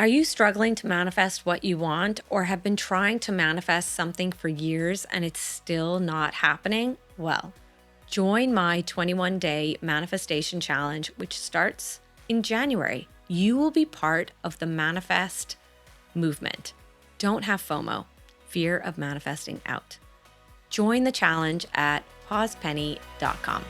Are you struggling to manifest what you want or have been trying to manifest something for years and it's still not happening? Well, join my 21-day manifestation challenge, which starts in January. You will be part of the manifest movement. Don't have FOMO, fear of manifesting out. Join the challenge at pausepenny.com.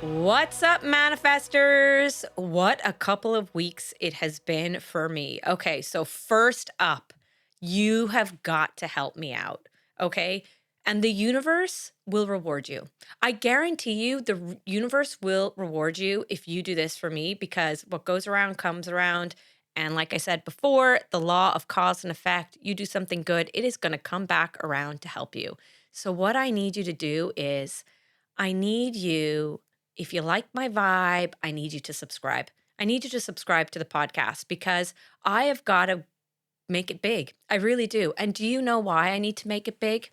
What's up, manifestors? What a couple of weeks it has been for me. Okay, so first up, you have got to help me out, okay? And the universe will reward you. I guarantee you the universe will reward you if you do this for me, because what goes around comes around. And like I said before, the law of cause and effect, you do something good, it is going to come back around to help you. So what I need you to do is I need you, if you like my vibe, I need you to subscribe. I need you to subscribe to the podcast because I have got to make it big. I really do. And do you know why I need to make it big?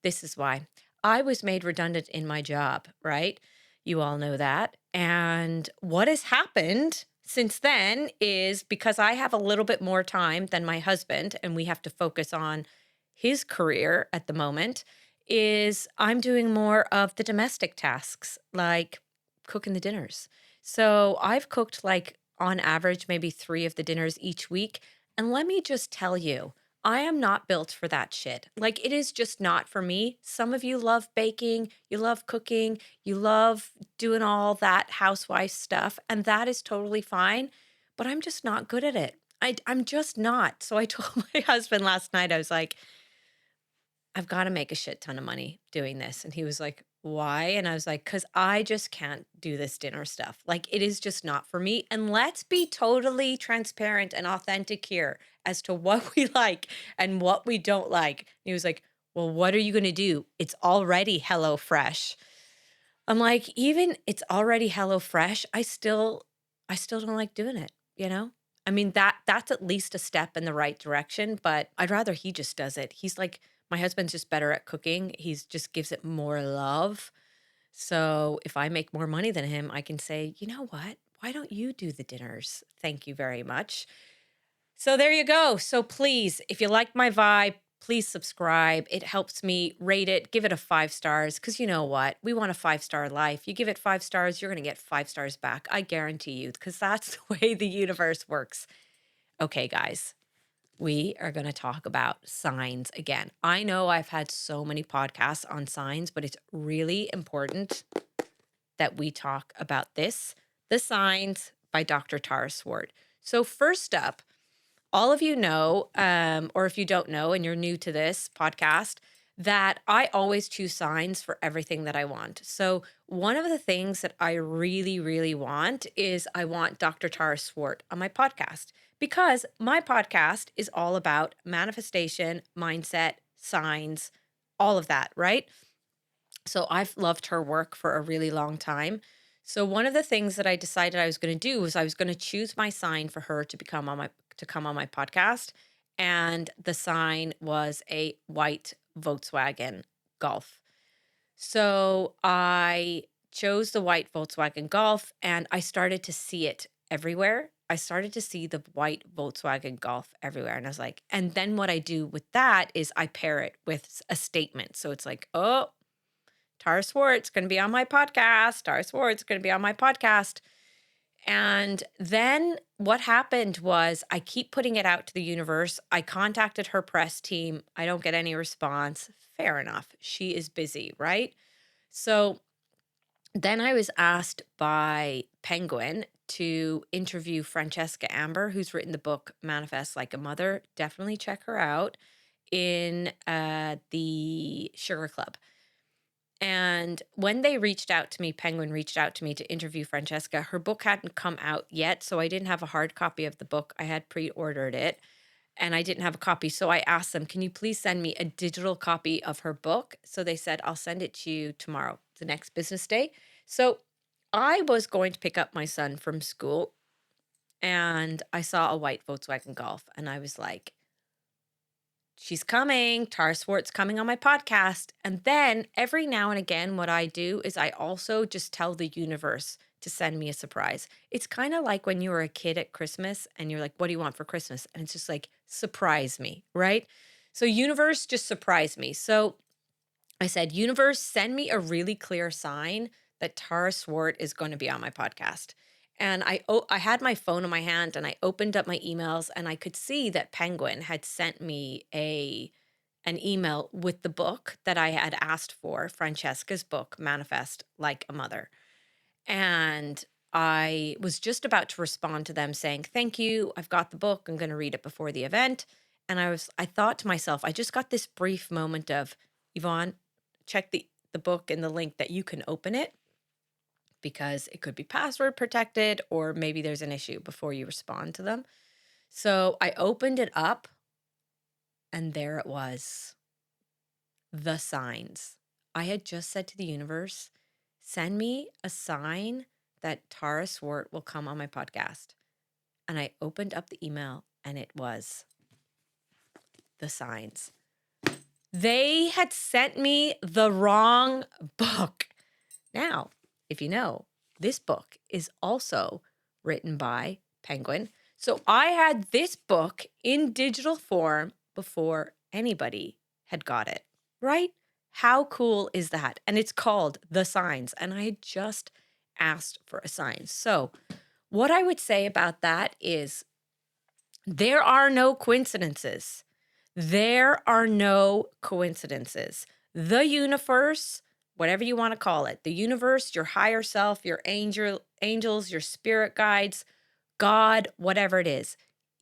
This is why. I was made redundant in my job, right? You all know that. And what has happened since then is because I have a little bit more time than my husband and we have to focus on his career at the moment, is I'm doing more of the domestic tasks like cooking the dinners. So I've cooked like on average maybe 3 of the dinners each week, and let me just tell you, I am not built for that shit. Like, it is just not for me. Some of you love baking, you love cooking, you love doing all that housewife stuff, and that is totally fine. But I'm just not good at it. I'm just not. So I told my husband last night, I was like, I've got to make a shit ton of money doing this. And he was like, why? And I was like, because I just can't do this dinner stuff. Like, it is just not for me. And let's be totally transparent and authentic here as to what we like and what we don't like. And he was like, well, what are you going to do? It's already Hello Fresh. I'm like, even it's already Hello Fresh, I still don't like doing it, you know? I mean, that's at least a step in the right direction, but I'd rather he just does it. He's like, my husband's just better at cooking. He's just gives it more love. So if I make more money than him, I can say, you know what? Why don't you do the dinners? Thank you very much. So there you go. So please, if you like my vibe, please subscribe. It helps me rate it, give it a 5 stars. Because you know what? We want a 5 star life. You give it 5 stars, you're going to get 5 stars back. I guarantee you, because that's the way the universe works. Okay, guys, we are going to talk about signs again. I know I've had so many podcasts on signs, but it's really important that we talk about this, The Signs by Dr. Tara Swart. So first up, all of you know, or if you don't know and you're new to this podcast, that I always choose signs for everything that I want. So, one of the things that I really, really want is I want Dr. Tara Swart on my podcast, because my podcast is all about manifestation, mindset, signs, all of that, right? So, I've loved her work for a really long time. So one of the things that I decided I was going to do was I was going to choose my sign for her to come on my podcast, and the sign was a white Volkswagen Golf. So I chose the white Volkswagen Golf and I started to see it everywhere. I started to see the white Volkswagen Golf everywhere. And I was like, and then what I do with that is I pair it with a statement. So it's like, oh, Tara Swartz going to be on my podcast. Tara Swartz going to be on my podcast. And then what happened was I keep putting it out to the universe. I contacted her press team. I don't get any response. Fair enough. She is busy, right? So then I was asked by Penguin to interview Francesca Amber, who's written the book Manifest Like a Mother. Definitely check her out in the Sugar Club. And when they reached out to me, Penguin reached out to me to interview Francesca. Her book hadn't come out yet, so I didn't have a hard copy of the book. I had pre-ordered it and I didn't have a copy. So I asked them, can you please send me a digital copy of her book? So they said, I'll send it to you tomorrow, the next business day. So I was going to pick up my son from school and I saw a white Volkswagen Golf and I was like, she's coming. Tara Swart's coming on my podcast. And then every now and again, what I do is I also just tell the universe to send me a surprise. It's kind of like when you were a kid at Christmas and you're like, what do you want for Christmas? And it's just like, surprise me, right? So, universe, just surprise me. So, I said, universe, send me a really clear sign that Tara Swart is going to be on my podcast. And I had my phone in my hand and I opened up my emails and I could see that Penguin had sent me an email with the book that I had asked for, Francesca's book, Manifest Like a Mother. And I was just about to respond to them saying, "Thank you. I've got the book. I'm going to read it before the event." And I thought to myself, I just got this brief moment of, Yvonne, check the book and the link that you can open it because it could be password protected or maybe there's an issue before you respond to them. So I opened it up and there it was, the signs. I had just said to the universe, send me a sign that Tara Swart will come on my podcast. And I opened up the email and it was the signs. They had sent me the wrong book. Now, if you know, this book is also written by Penguin. So I had this book in digital form before anybody had got it, right? How cool is that? And it's called The Signs. And I had just asked for a sign. So, what I would say about that is there are no coincidences. There are no coincidences. The universe, whatever you want to call it, the universe, your higher self, your angels, your spirit guides, God, whatever it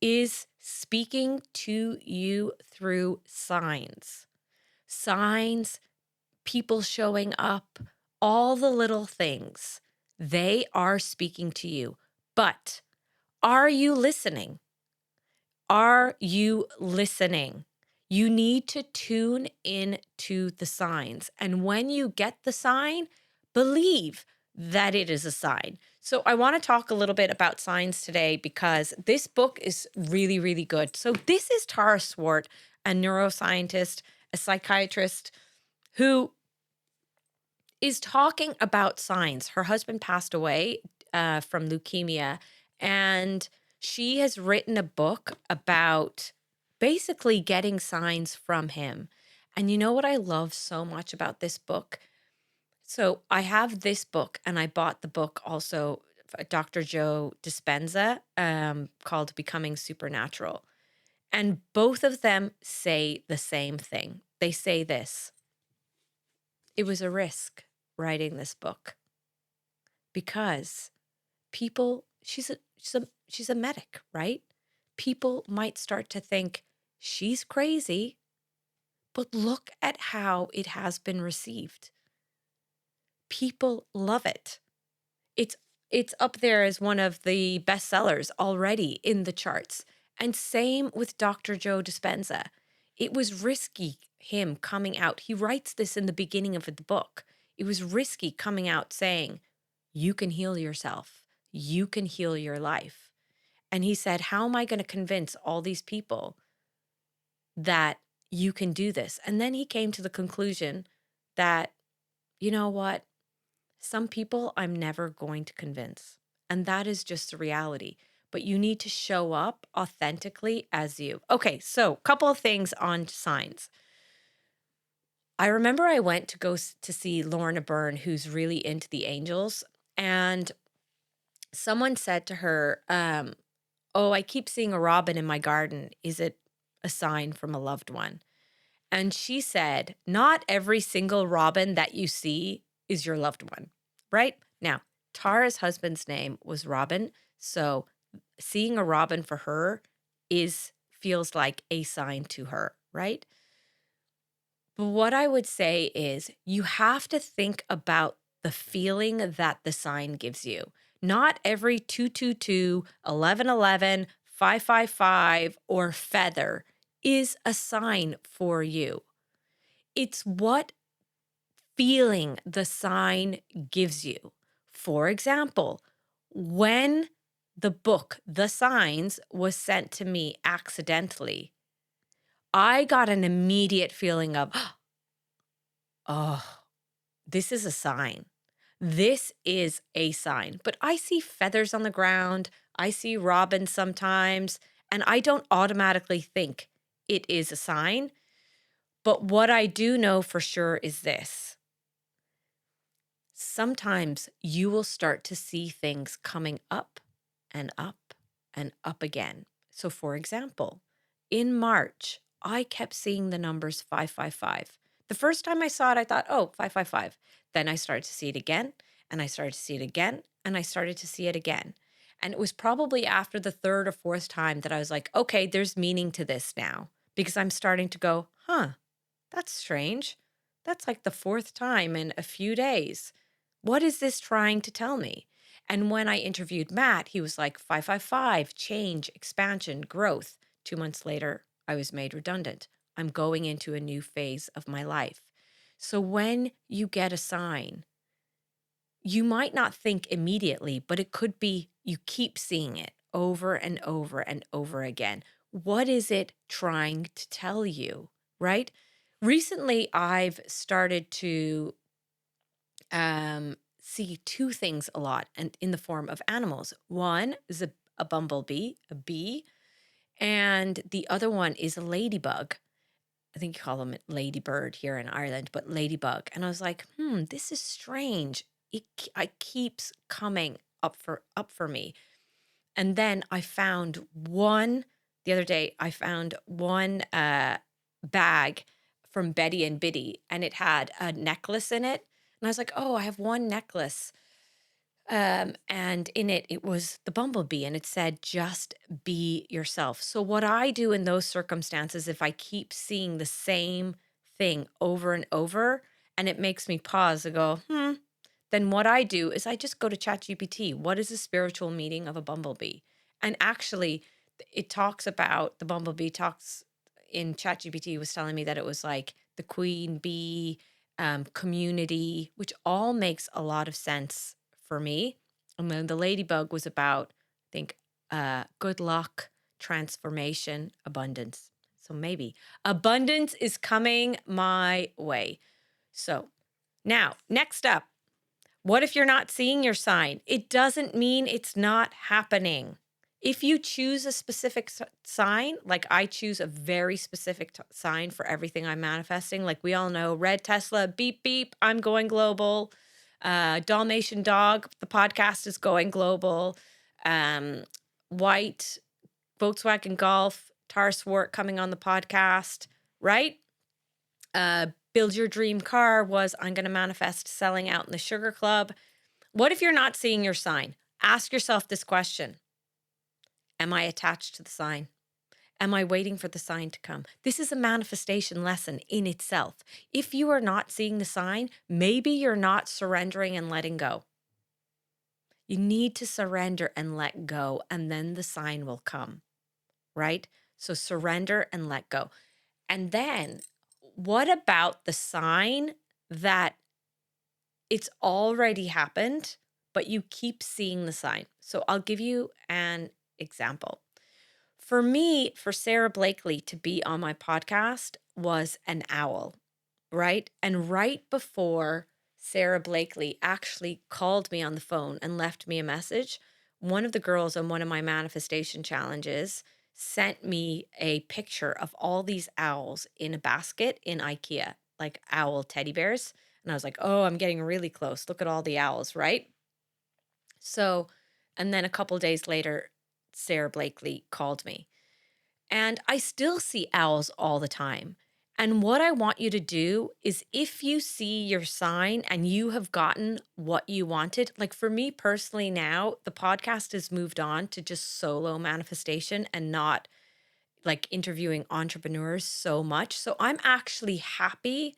is speaking to you through signs. Signs, people showing up, all the little things. They are speaking to you. But are you listening? Are you listening? You need to tune in to the signs. And when you get the sign, believe that it is a sign. So I want to talk a little bit about signs today because this book is really, really good. So this is Tara Swart, a neuroscientist, a psychiatrist who is talking about signs. Her husband passed away from leukemia, and she has written a book about basically getting signs from him. And you know what I love so much about this book? So I have this book, and I bought the book also, Dr. Joe Dispenza, called Becoming Supernatural. And both of them say the same thing. They say this: it was a risk writing this book because people, she's a medic, right? People might start to think she's crazy, but look at how it has been received. People love it. It's it's up there as one of the bestsellers already in the charts. And same with Dr. Joe Dispenza. It was risky him coming out. He writes this in the beginning of the book. It was risky coming out saying, you can heal yourself. You can heal your life. And he said, how am I going to convince all these people that you can do this? And then he came to the conclusion that, you know what? Some people I'm never going to convince. And that is just the reality. But you need to show up authentically as you. Okay, so a couple of things on signs. I remember I went to to see Lorna Byrne, who's really into the angels. And someone said to her, oh, I keep seeing a robin in my garden. Is it a sign from a loved one? And she said, not every single robin that you see is your loved one, right? Now, Tara's husband's name was Robin. So seeing a robin for her feels like a sign to her, right? But what I would say is you have to think about the feeling that the sign gives you. Not every 222, 1111, 555, or feather is a sign for you. It's what feeling the sign gives you. For example, when the book, The Signs, was sent to me accidentally, I got an immediate feeling of, oh, this is a sign. This is a sign. But I see feathers on the ground. I see robins sometimes, and I don't automatically think it is a sign. But what I do know for sure is this: sometimes you will start to see things coming up and up and up again. So, for example, in March, I kept seeing the numbers 555. The first time I saw it, I thought, oh, 555. Then I started to see it again, and I started to see it again, and I started to see it again. And it was probably after the third or fourth time that I was like, okay, there's meaning to this now, because I'm starting to go, huh, that's strange. That's like the fourth time in a few days. What is this trying to tell me? And when I interviewed Matt, he was like 555, change, expansion, growth. 2 months later, I was made redundant. I'm going into a new phase of my life. So when you get a sign, you might not think immediately, but it could be you keep seeing it over and over and over again. What is it trying to tell you, right? Recently, I've started to see two things a lot and in the form of animals. One is a bumblebee, a bee, and the other one is a ladybug. I think you call them ladybird here in Ireland, but ladybug. And I was like, this is strange. It keeps coming up for me. And then I found one the other day. I found one bag from Betty and Biddy, and it had a necklace in it. And I was like, oh, I have one necklace. And in it, it was the bumblebee, and it said, just be yourself. So, what I do in those circumstances, if I keep seeing the same thing over and over, and it makes me pause and go, then what I do is I just go to ChatGPT. What is the spiritual meaning of a bumblebee? And actually, it talks about the bumblebee talks in ChatGPT was telling me that it was like the queen bee, community, which all makes a lot of sense for me. And then the ladybug was about, I think, good luck, transformation, abundance. So maybe abundance is coming my way. So now, next up, what if you're not seeing your sign? It doesn't mean it's not happening. If you choose a specific sign, like I choose a very specific sign for everything I'm manifesting, like we all know, red Tesla, beep, beep, I'm going global. Dalmatian dog, the podcast is going global. White Volkswagen Golf, Swart coming on the podcast, right? Build your dream car was I'm going to manifest selling out in the sugar club. What if you're not seeing your sign? Ask yourself this question: am I attached to the sign? Am I waiting for the sign to come? This is a manifestation lesson in itself. If you are not seeing the sign, maybe you're not surrendering and letting go. You need to surrender and let go, and then the sign will come, right? So surrender and let go. And then what about the sign that it's already happened, but you keep seeing the sign? So I'll give you an example. For me, for Sarah Blakely to be on my podcast was an owl, right? And right before Sarah Blakely actually called me on the phone and left me a message, one of the girls on one of my manifestation challenges sent me a picture of all these owls in a basket in IKEA, like owl teddy bears. And I was like, oh, I'm getting really close. Look at all the owls, right? So, and then a couple days later, Sarah Blakely called me. And I still see owls all the time. And what I want you to do is, if you see your sign and you have gotten what you wanted, like for me personally now, the podcast has moved on to just solo manifestation and not like interviewing entrepreneurs so much. So I'm actually happy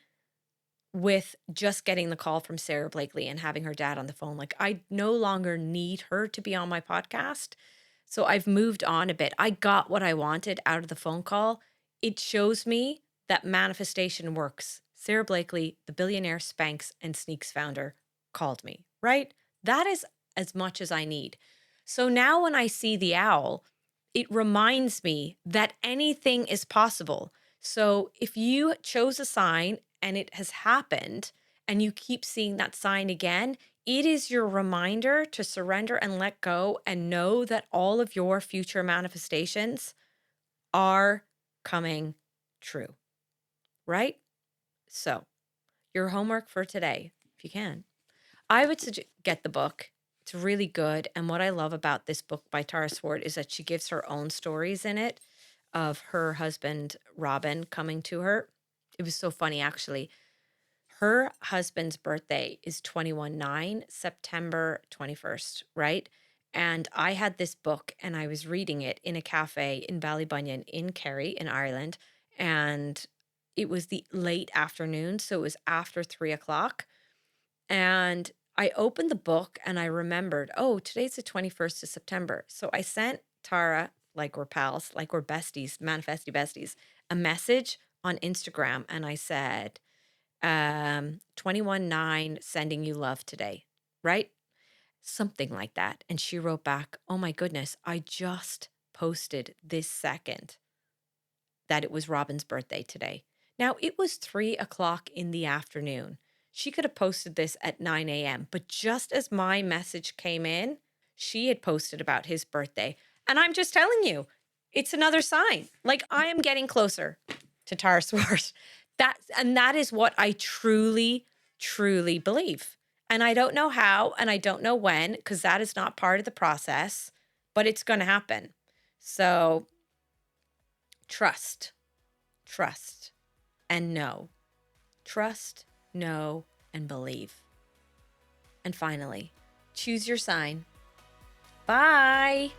with just getting the call from Sarah Blakely and having her dad on the phone. Like I no longer need her to be on my podcast. So I've moved on a bit. I got what I wanted out of the phone call. It shows me that manifestation works. Sarah Blakely, the billionaire Spanx and Sneaks founder, called me, right? That is as much as I need. So now when I see the owl, it reminds me that anything is possible. So if you chose a sign and it has happened and you keep seeing that sign again, it is your reminder to surrender and let go and know that all of your future manifestations are coming true, right? So, your homework for today, if you can, I would suggest get the book. It's really good. And what I love about this book by Tara Swart is that she gives her own stories in it of her husband, Robin, coming to her. It was so funny, actually. Her husband's birthday is 21/9, September 21st, right? And I had this book and I was reading it in a cafe in Ballybunion in Kerry in Ireland. And it was the late afternoon. So it was after 3 o'clock. And I opened the book and I remembered, oh, today's the 21st of September. So I sent Tara, like we're pals, like we're besties, manifesty besties, a message on Instagram. And I said, 21/9, sending you love today, right? Something like that. And she wrote back, oh my goodness, I just posted this second that it was Robin's birthday today. Now, it was 3 o'clock in the afternoon. She could have posted this at 9 a.m., but just as my message came in, she had posted about his birthday. And I'm just telling you, it's another sign. Like I am getting closer to Tara Swart. That is what I truly, truly believe. And I don't know how and I don't know when, because that is not part of the process, but it's going to happen. So trust. Trust and know. Trust, know, and believe. And finally, choose your sign. Bye.